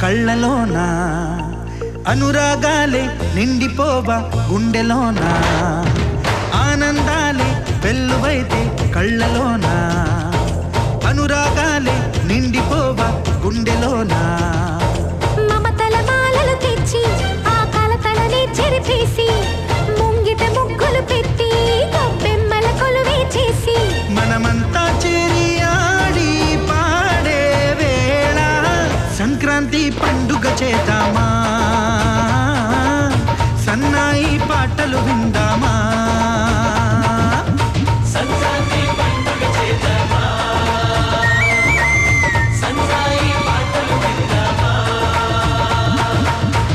కళ్ళలోనా అనురాగాలే నిండిపోవా గుండెలోనా ఆనందాలే వెల్లువైతే కళ్ళలోనా అనురాగాలే నిండిపోవా గుండెలోనా మమతల మాలలు తెచ్చి ఆ కలతలని చెరిపేసి ముంగిట ముగ్గులు పెట్టి గొబ్బెమ్మల కొలువే చేసి మనమంతా చేరి ఆడి పాడే వేళ సంక్రాంతి పండుగ చేద్దామా సన్నాయి పాటలు విందామా సంక్రాంతి పండుగ చేద్దామా సన్నాయి పాటలు విందామా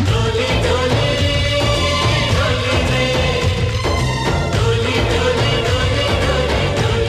డోలి డోలి డోలి రే డోలి డోలి డోలి డోలి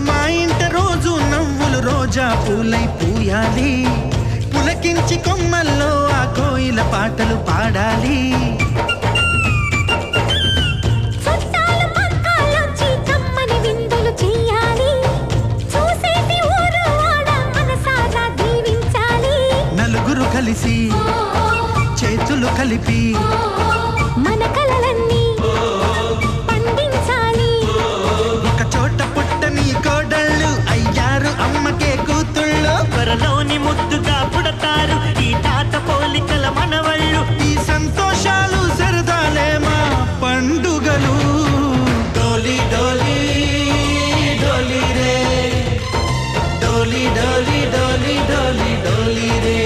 మా ఇంట రోజు నవ్వులు రోజా పూలై పూయాలి పులకించి కొమ్మల్లో ఆ కోయిల పాటలు పాడాలి చుట్టాలు పక్కాలొచ్చి కమ్మని విందులు చెయ్యాలి చూసేటి ఊరు వాడ మనసారా దీవించాలి నలుగురు కలిసి చేతులు కలిపి మన కలలన్నీ పండించాలి ఒక చోట పుట్టని కోడళ్ళు అయ్యారు అమ్మకే కూతుళ్ళు త్వరలోని ముద్దుగా పుడతారు ఈ తాత పోలికల మనవళ్ళు ఈ సంతోషాలు సరదాలే మా పండుగలు డోలి డోలి డోలి రే డోలి డోలి డోలి డోలి డోలి రే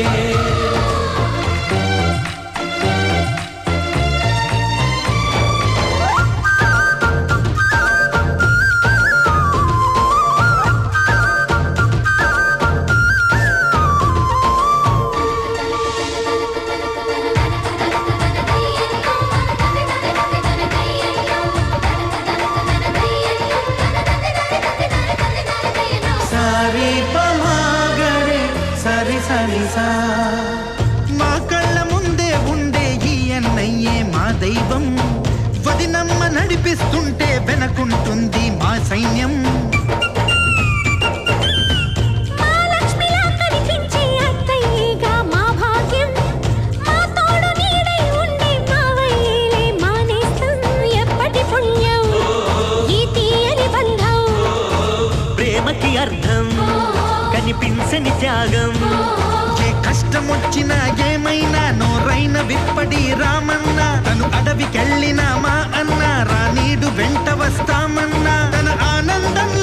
సారీ పమాగరే సరి సరి సా మా కళ్ళ ముందే ఉండే ఈ అన్నయ్యే మా దైవం వదినమ్మ నడిపిస్తుంటే వెనకుంటుంది మా సైన్యం మా లక్ష్మిలా కనిపించే అత్తయ్యేగా మా భాగ్యం మా తోడు నీడై ఉండే మావయ్యేలే మా నేస్తం ఎప్పటి పుణ్యం ఈ తీయని బంధం ప్రేమకి అర్థం కనిపించని త్యాగం ఏ కష్టం వచ్చినా ఏమైనా నోరైన విప్పడి రామన్న తను అడవికెళ్ళిన మా అన్న రానీడు వెంట వస్తామన్నా తన ఆనందంలో